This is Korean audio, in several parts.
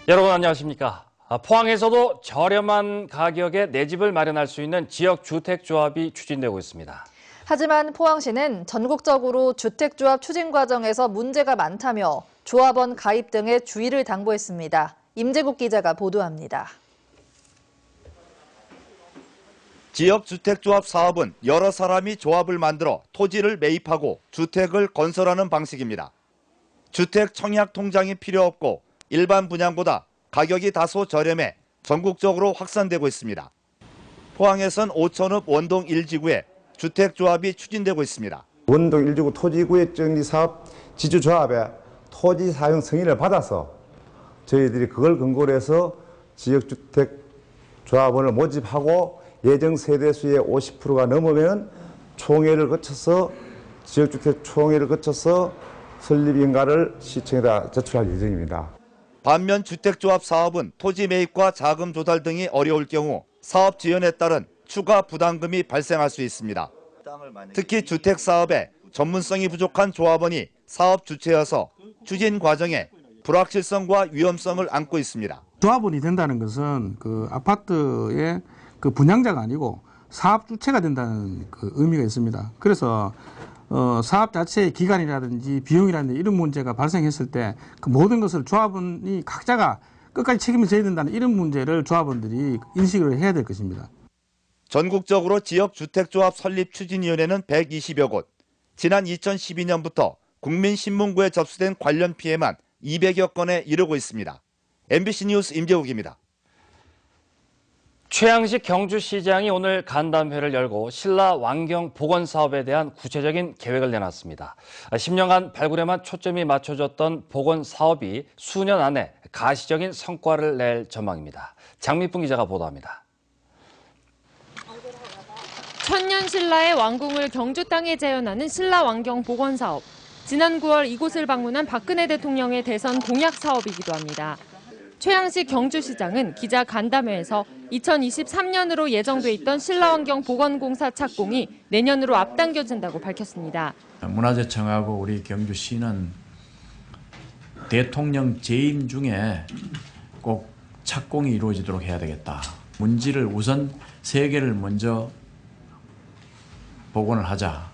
여러분 안녕하십니까? 포항에서도 저렴한 가격에 내 집을 마련할 수 있는 지역주택조합이 추진되고 있습니다. 하지만 포항시는 전국적으로 주택조합 추진 과정에서 문제가 많다며 조합원 가입 등에 주의를 당부했습니다. 임재국 기자가 보도합니다. 지역주택조합 사업은 여러 사람이 조합을 만들어 토지를 매입하고 주택을 건설하는 방식입니다. 주택 청약 통장이 필요 없고 일반 분양보다 가격이 다소 저렴해 전국적으로 확산되고 있습니다. 포항에선 오천읍 원동 1지구에 주택조합이 추진되고 있습니다. 원동 1지구 토지구획정리사업 지주조합에 토지 사용 승인을 받아서 저희들이 그걸 근거로 해서 지역주택조합원을 모집하고 예정 세대수의 50%가 넘으면 총회를 거쳐서 지역주택 총회를 거쳐서 설립인가를 시청에다 제출할 예정입니다. 반면 주택조합 사업은 토지 매입과 자금 조달 등이 어려울 경우 사업 지연에 따른 추가 부담금이 발생할 수 있습니다. 특히 주택 사업에 전문성이 부족한 조합원이 사업 주체여서 추진 과정에 불확실성과 위험성을 안고 있습니다. 조합원이 된다는 것은 그 아파트의 그 분양자가 아니고 사업 주체가 된다는 그 의미가 있습니다. 그래서 사업 자체의 기간이라든지 비용이라든지 이런 문제가 발생했을 때 그 모든 것을 조합원이 각자가 끝까지 책임을 져야 된다는 이런 문제를 조합원들이 인식을 해야 될 것입니다. 전국적으로 지역주택조합 설립추진위원회는 120여 곳, 지난 2012년부터 국민신문고에 접수된 관련 피해만 200여 건에 이르고 있습니다. MBC 뉴스 임재욱입니다. 최양식 경주시장이 오늘 간담회를 열고 신라 왕경 복원 사업에 대한 구체적인 계획을 내놨습니다. 10년간 발굴에만 초점이 맞춰졌던 복원 사업이 수년 안에 가시적인 성과를 낼 전망입니다. 장미풍 기자가 보도합니다. 천년 신라의 왕궁을 경주 땅에 재현하는 신라 왕경 복원 사업. 지난 9월 이곳을 방문한 박근혜 대통령의 대선 공약 사업이기도 합니다. 최양식 경주시장은 기자 간담회에서 2023년으로 예정돼 있던 신라왕경 복원공사 착공이 내년으로 앞당겨진다고 밝혔습니다. 문화재청하고 우리 경주시는 대통령 재임 중에 꼭 착공이 이루어지도록 해야 되겠다. 문지를 우선 3개를 먼저 복원을 하자.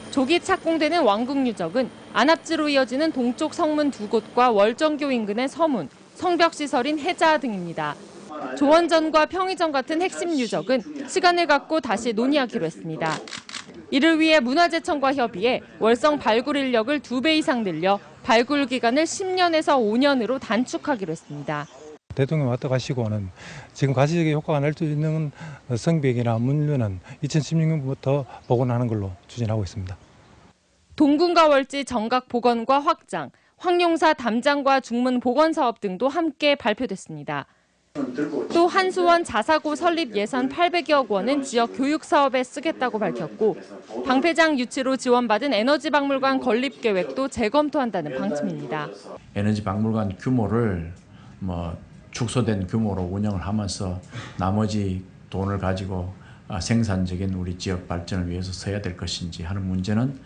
조기 착공되는 왕궁 유적은 안압지로 이어지는 동쪽 성문 2곳과 월정교 인근의 서문, 성벽시설인 해자 등입니다. 조원전과 평의전 같은 핵심 유적은 시간을 갖고 다시 논의하기로 했습니다. 이를 위해 문화재청과 협의해 월성 발굴 인력을 2배 이상 늘려 발굴 기간을 10년에서 5년으로 단축하기로 했습니다. 대통령 왔다 가시고는 지금 가시적인 효과가 날 수 있는 성벽이나 문류는 2016년부터 복원하는 걸로 추진하고 있습니다. 동궁과 월지 정각 복원과 확장, 황룡사 담장과 중문 복원 사업 등도 함께 발표됐습니다. 또 한수원 자사고 설립 예산 800여 원은 지역 교육 사업에 쓰겠다고 밝혔고 방패장 유치로 지원받은 에너지박물관 건립 계획도 재검토한다는 방침입니다. 에너지박물관 규모를 축소된 규모로 운영을 하면서 나머지 돈을 가지고 생산적인 우리 지역 발전을 위해서 써야 될 것인지 하는 문제는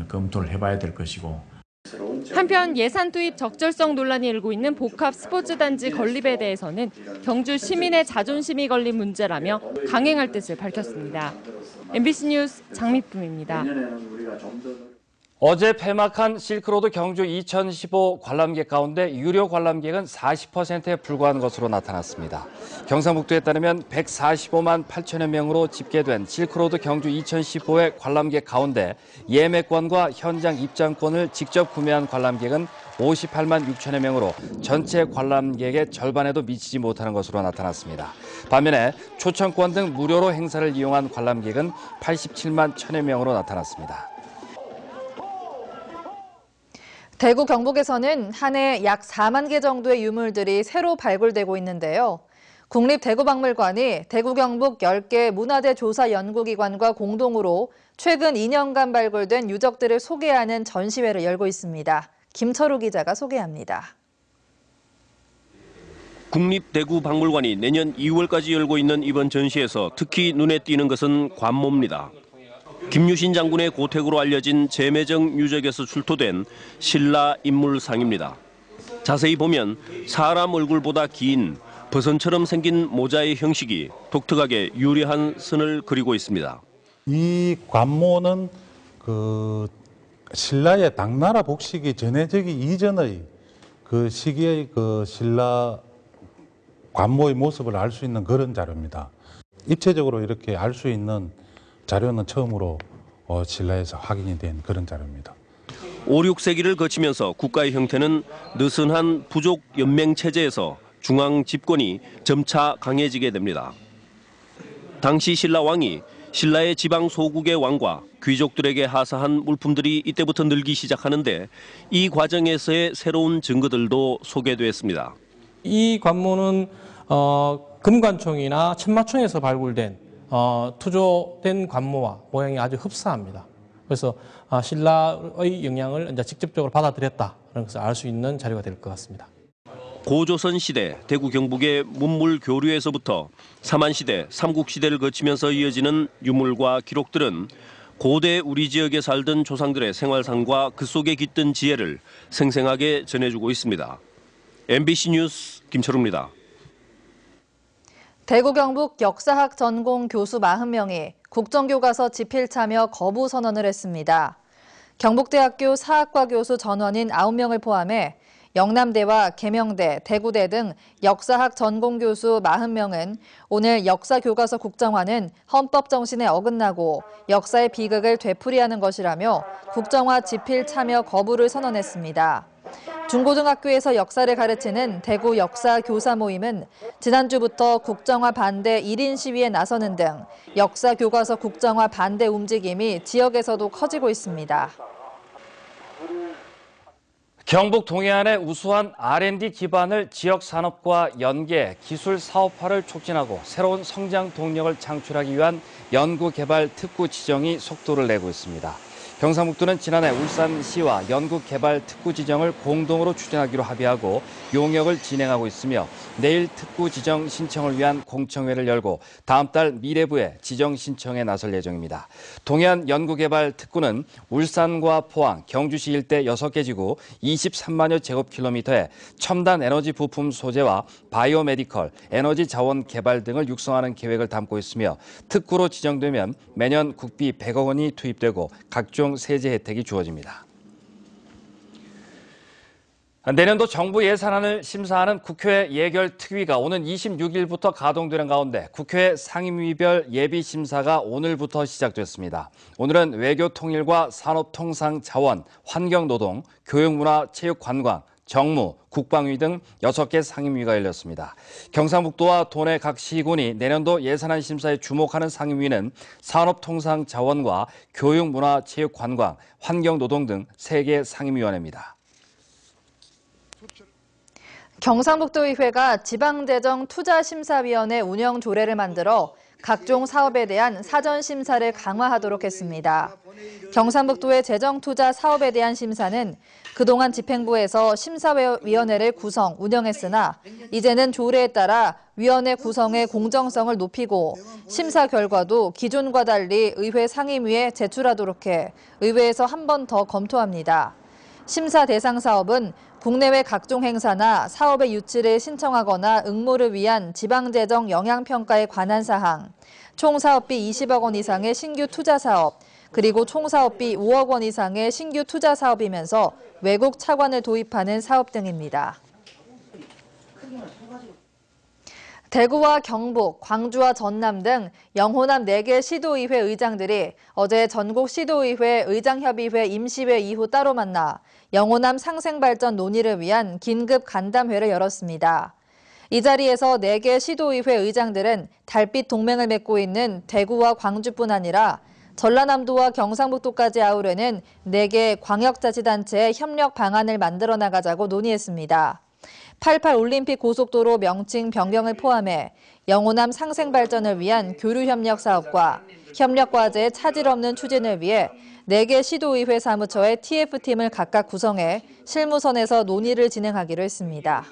검토를 해봐야 될 것이고. 한편 예산 투입 적절성 논란이 일고 있는 복합 스포츠단지 건립에 대해서는 경주 시민의 자존심이 걸린 문제라며 강행할 뜻을 밝혔습니다. MBC 뉴스 장미쁨입니다. 어제 폐막한 실크로드 경주 2015 관람객 가운데 유료 관람객은 40%에 불과한 것으로 나타났습니다. 경상북도에 따르면 145만 8천여 명으로 집계된 실크로드 경주 2015의 관람객 가운데 예매권과 현장 입장권을 직접 구매한 관람객은 58만 6천여 명으로 전체 관람객의 절반에도 미치지 못하는 것으로 나타났습니다. 반면에 초청권 등 무료로 행사를 이용한 관람객은 87만 1천여 명으로 나타났습니다. 대구 경북에서는 한 해 약 4만 개 정도의 유물들이 새로 발굴되고 있는데요. 국립대구박물관이 대구 경북 10개 문화재 조사 연구기관과 공동으로 최근 2년간 발굴된 유적들을 소개하는 전시회를 열고 있습니다. 김철우 기자가 소개합니다. 국립대구박물관이 내년 2월까지 열고 있는 이번 전시에서 특히 눈에 띄는 것은 관모입니다. 김유신 장군의 고택으로 알려진 제매정 유적에서 출토된 신라 인물상입니다. 자세히 보면 사람 얼굴보다 긴 버선처럼 생긴 모자의 형식이 독특하게 유려한 선을 그리고 있습니다. 이 관모는 그 신라의 당나라 복식이 전해지기 이전의 그 시기의 그 신라 관모의 모습을 알 수 있는 그런 자료입니다. 입체적으로 이렇게 알 수 있는 자료는 처음으로 신라에서 확인이 된 그런 자료입니다. 5, 6세기를 거치면서 국가의 형태는 느슨한 부족 연맹 체제에서 중앙 집권이 점차 강해지게 됩니다. 당시 신라 왕이 신라의 지방 소국의 왕과 귀족들에게 하사한 물품들이 이때부터 늘기 시작하는데 이 과정에서의 새로운 증거들도 소개됐습니다. 이 관모는 금관총이나 천마총에서 발굴된 투조된 관모와 모양이 아주 흡사합니다. 그래서 신라의 영향을 이제 직접적으로 받아들였다는 것을 알 수 있는 자료가 될 것 같습니다. 고조선 시대 대구 경북의 문물 교류에서부터 삼한시대, 삼국시대를 거치면서 이어지는 유물과 기록들은 고대 우리 지역에 살던 조상들의 생활상과 그 속에 깃든 지혜를 생생하게 전해주고 있습니다. MBC 뉴스 김철우입니다. 대구 경북 역사학 전공 교수 40명이 국정교과서 집필 참여 거부 선언을 했습니다. 경북대학교 사학과 교수 전원인 9명을 포함해 영남대와 계명대, 대구대 등 역사학 전공 교수 40명은 오늘 역사교과서 국정화는 헌법 정신에 어긋나고 역사의 비극을 되풀이하는 것이라며 국정화 집필 참여 거부를 선언했습니다. 중고등학교에서 역사를 가르치는 대구 역사 교사 모임은 지난주부터 국정화 반대 1인 시위에 나서는 등 역사 교과서 국정화 반대 움직임이 지역에서도 커지고 있습니다. 경북 동해안의 우수한 R&D 기반을 지역 산업과 연계, 기술 사업화를 촉진하고 새로운 성장 동력을 창출하기 위한 연구개발 특구 지정이 속도를 내고 있습니다. 경상북도는 지난해 울산시와 연구개발 특구 지정을 공동으로 추진하기로 합의하고 용역을 진행하고 있으며 내일 특구 지정 신청을 위한 공청회를 열고 다음 달 미래부에 지정 신청에 나설 예정입니다. 동해안 연구개발 특구는 울산과 포항, 경주시 일대 6개 지구 23만여 제곱킬로미터의 첨단 에너지 부품 소재와 바이오메디컬, 에너지 자원 개발 등을 육성하는 계획을 담고 있으며 특구로 지정되면 매년 국비 100억 원이 투입되고 각종 세제 혜택이 주어집니다. 내년도 정부 예산안을 심사하는 국회 예결특위가 오는 26일부터 가동되는 가운데 국회 상임위별 예비심사가 오늘부터 시작됐습니다. 오늘은 외교통일과 산업통상자원, 환경노동, 교육문화체육관광, 정무, 국방위 등 6개 상임위가 열렸습니다. 경상북도와 도내 각 시군이 내년도 예산안 심사에 주목하는 상임위는 산업통상자원과 교육문화체육관광, 환경노동 등 3개 상임위원회입니다. 경상북도의회가 지방재정투자심사위원회 운영 조례를 만들어 각종 사업에 대한 사전 심사를 강화하도록 했습니다. 경상북도의 재정투자 사업에 대한 심사는 그동안 집행부에서 심사위원회를 구성, 운영했으나 이제는 조례에 따라 위원회 구성의 공정성을 높이고 심사 결과도 기존과 달리 의회 상임위에 제출하도록 해 의회에서 한 번 더 검토합니다. 심사 대상 사업은 국내외 각종 행사나 사업의 유치를 신청하거나 응모를 위한 지방재정 영향평가에 관한 사항, 총 사업비 20억 원 이상의 신규 투자 사업, 그리고 총 사업비 5억 원 이상의 신규 투자 사업이면서 외국 차관을 도입하는 사업 등입니다. 대구와 경북, 광주와 전남 등 영호남 4개 시도의회 의장들이 어제 전국 시도의회 의장협의회 임시회 이후 따로 만나 영호남 상생발전 논의를 위한 긴급 간담회를 열었습니다. 이 자리에서 4개 시도의회 의장들은 달빛 동맹을 맺고 있는 대구와 광주뿐 아니라 전라남도와 경상북도까지 아우르는 4개 광역자치단체의 협력 방안을 만들어 나가자고 논의했습니다. 88 올림픽 고속도로 명칭 변경을 포함해 영호남 상생발전을 위한 교류협력 사업과 협력과제의 차질 없는 추진을 위해 4개 시도의회 사무처의 TF팀을 각각 구성해 실무선에서 논의를 진행하기로 했습니다.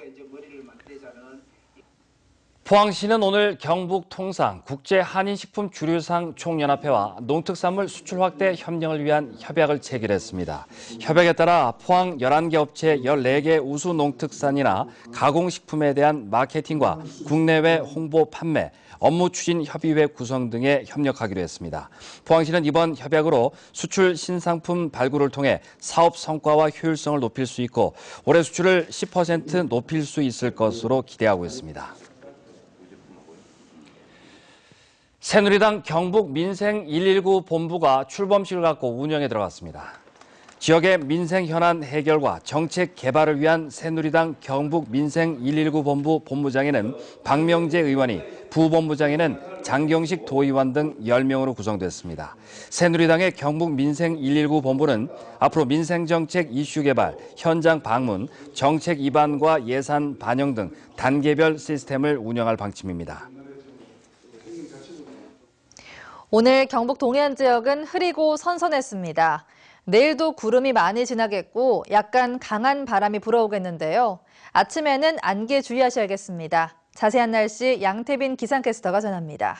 포항시는 오늘 경북통상 국제한인식품주류상 총연합회와 농특산물 수출 확대 협력을 위한 협약을 체결했습니다. 협약에 따라 포항 11개 업체 14개 우수 농특산이나 가공식품에 대한 마케팅과 국내외 홍보 판매, 업무 추진 협의회 구성 등에 협력하기로 했습니다. 포항시는 이번 협약으로 수출 신상품 발굴을 통해 사업 성과와 효율성을 높일 수 있고 올해 수출을 10% 높일 수 있을 것으로 기대하고 있습니다. 새누리당 경북 민생 119 본부가 출범식을 갖고 운영에 들어갔습니다. 지역의 민생 현안 해결과 정책 개발을 위한 새누리당 경북 민생 119 본부 본부장에는 박명재 의원이, 부본부장에는 장경식 도의원 등 10명으로 구성됐습니다. 새누리당의 경북 민생 119 본부는 앞으로 민생정책 이슈 개발, 현장 방문, 정책 입안과 예산 반영 등 단계별 시스템을 운영할 방침입니다. 오늘 경북 동해안 지역은 흐리고 선선했습니다. 내일도 구름이 많이 지나겠고 약간 강한 바람이 불어오겠는데요. 아침에는 안개 주의하셔야겠습니다. 자세한 날씨 양태빈 기상캐스터가 전합니다.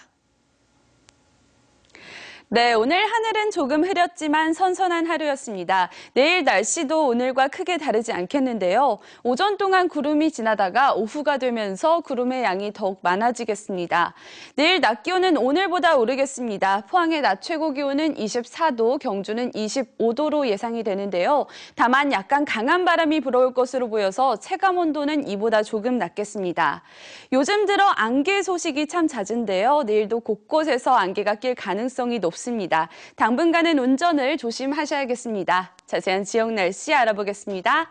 네, 오늘 하늘은 조금 흐렸지만 선선한 하루였습니다. 내일 날씨도 오늘과 크게 다르지 않겠는데요. 오전 동안 구름이 지나다가 오후가 되면서 구름의 양이 더욱 많아지겠습니다. 내일 낮 기온은 오늘보다 오르겠습니다. 포항의 낮 최고 기온은 24도, 경주는 25도로 예상이 되는데요. 다만 약간 강한 바람이 불어올 것으로 보여서 체감 온도는 이보다 조금 낮겠습니다. 요즘 들어 안개 소식이 참 잦은데요. 내일도 곳곳에서 안개가 낄 가능성이 높습니다. 당분간은 운전을 조심하셔야겠습니다. 자세한 지역 날씨 알아보겠습니다.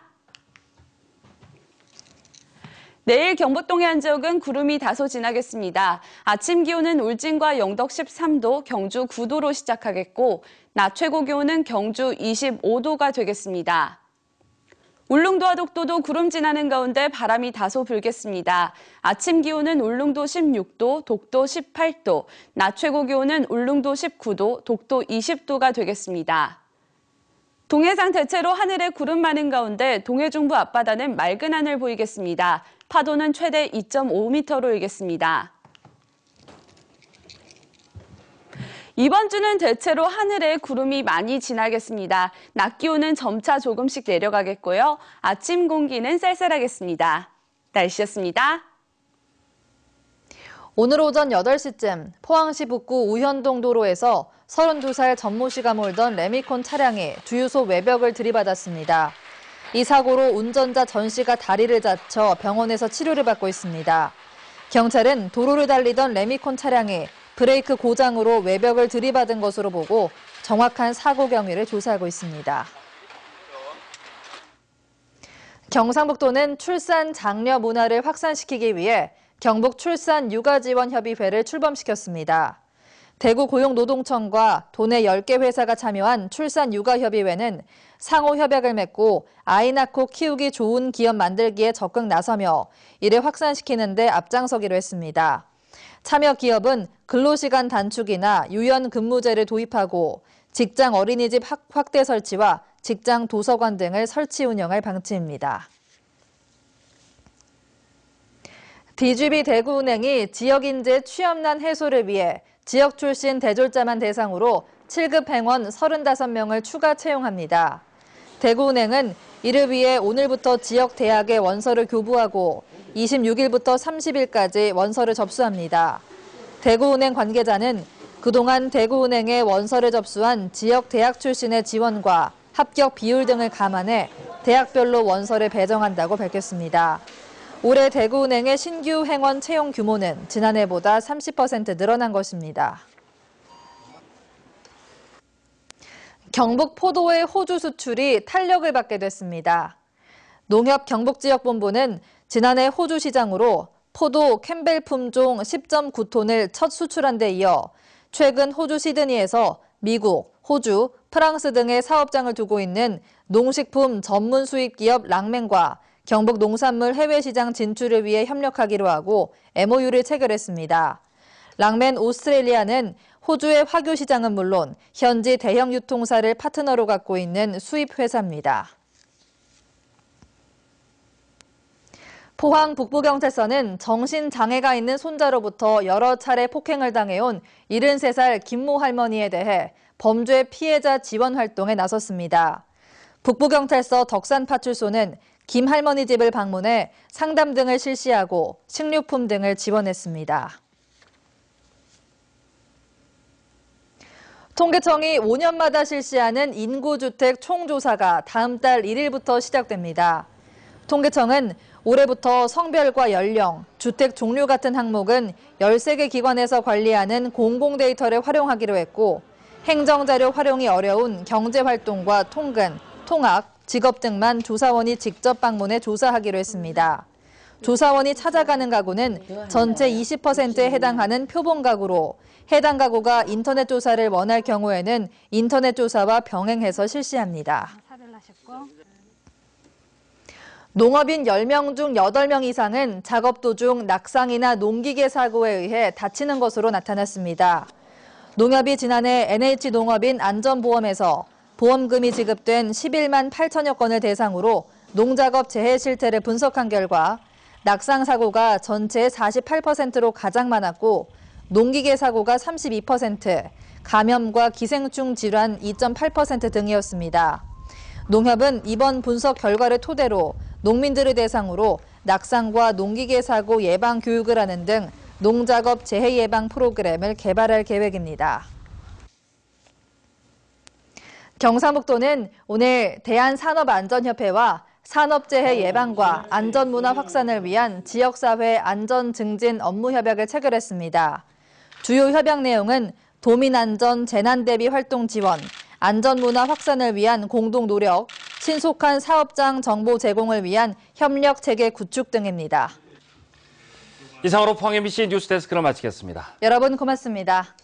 내일 경북 동해안 지역은 구름이 다소 지나겠습니다. 아침 기온은 울진과 영덕 13도, 경주 9도로 시작하겠고 낮 최고 기온은 경주 25도가 되겠습니다. 울릉도와 독도도 구름 지나는 가운데 바람이 다소 불겠습니다. 아침 기온은 울릉도 16도, 독도 18도, 낮 최고 기온은 울릉도 19도, 독도 20도가 되겠습니다. 동해상 대체로 하늘에 구름 많은 가운데 동해 중부 앞바다는 맑은 하늘 보이겠습니다. 파도는 최대 2.5m로 일겠습니다. 이번 주는 대체로 하늘에 구름이 많이 지나겠습니다. 낮 기온은 점차 조금씩 내려가겠고요. 아침 공기는 쌀쌀하겠습니다. 날씨였습니다. 오늘 오전 8시쯤 포항시 북구 우현동 도로에서 32살 전모 씨가 몰던 레미콘 차량이 주유소 외벽을 들이받았습니다. 이 사고로 운전자 전 씨가 다리를 다쳐 병원에서 치료를 받고 있습니다. 경찰은 도로를 달리던 레미콘 차량이 브레이크 고장으로 외벽을 들이받은 것으로 보고 정확한 사고 경위를 조사하고 있습니다. 경상북도는 출산 장려 문화를 확산시키기 위해 경북 출산 육아 지원 협의회를 출범시켰습니다. 대구 고용노동청과 도내 10개 회사가 참여한 출산 육아 협의회는 상호 협약을 맺고 아이 낳고 키우기 좋은 기업 만들기에 적극 나서며 이를 확산시키는 데 앞장서기로 했습니다. 참여 기업은 근로시간 단축이나 유연 근무제를 도입하고 직장 어린이집 확대 설치와 직장 도서관 등을 설치 운영할 방침입니다. DGB 대구은행이 지역인재 취업난 해소를 위해 지역 출신 대졸자만 대상으로 7급 행원 35명을 추가 채용합니다. 대구은행은 이를 위해 오늘부터 지역 대학에 원서를 교부하고 26일부터 30일까지 원서를 접수합니다. 대구은행 관계자는 그동안 대구은행에 원서를 접수한 지역 대학 출신의 지원과 합격 비율 등을 감안해 대학별로 원서를 배정한다고 밝혔습니다. 올해 대구은행의 신규 행원 채용 규모는 지난해보다 30% 늘어난 것입니다. 경북 포도의 호주 수출이 탄력을 받게 됐습니다. 농협 경북지역본부는 지난해 호주 시장으로 포도 캠벨 품종 10.9톤을 첫 수출한 데 이어 최근 호주 시드니에서 미국, 호주, 프랑스 등의 사업장을 두고 있는 농식품 전문 수입 기업 랑맨과 경북 농산물 해외 시장 진출을 위해 협력하기로 하고 MOU를 체결했습니다. 랑맨 오스트레일리아는 호주의 화교 시장은 물론 현지 대형 유통사를 파트너로 갖고 있는 수입 회사입니다. 포항 북부경찰서는 정신장애가 있는 손자로부터 여러 차례 폭행을 당해온 73살 김모 할머니에 대해 범죄 피해자 지원 활동에 나섰습니다. 북부경찰서 덕산파출소는 김 할머니 집을 방문해 상담 등을 실시하고 식료품 등을 지원했습니다. 통계청이 5년마다 실시하는 인구주택 총조사가 다음 달 1일부터 시작됩니다. 통계청은 올해부터 성별과 연령, 주택 종류 같은 항목은 13개 기관에서 관리하는 공공 데이터를 활용하기로 했고, 행정자료 활용이 어려운 경제활동과 통근, 통학, 직업 등만 조사원이 직접 방문해 조사하기로 했습니다. 조사원이 찾아가는 가구는 전체 20%에 해당하는 표본 가구로 해당 가구가 인터넷 조사를 원할 경우에는 인터넷 조사와 병행해서 실시합니다. 농업인 10명 중 8명 이상은 작업 도중 낙상이나 농기계 사고에 의해 다치는 것으로 나타났습니다. 농협이 지난해 NH농업인 안전보험에서 보험금이 지급된 11만 8천여 건을 대상으로 농작업 재해 실태를 분석한 결과 낙상 사고가 전체의 48%로 가장 많았고 농기계 사고가 32%, 감염과 기생충 질환 2.8% 등이었습니다. 농협은 이번 분석 결과를 토대로 농민들을 대상으로 낙상과 농기계 사고 예방 교육을 하는 등 농작업 재해 예방 프로그램을 개발할 계획입니다. 경상북도는 오늘 대한산업안전협회와 산업재해 예방과 안전문화 확산을 위한 지역사회 안전증진 업무협약을 체결했습니다. 주요 협약 내용은 도민안전 재난대비 활동 지원, 안전문화 확산을 위한 공동 노력, 신속한 사업장 정보 제공을 위한 협력 체계 구축 등입니다. 이상으로 포항 MBC 뉴스데스크를 마치겠습니다. 여러분 고맙습니다.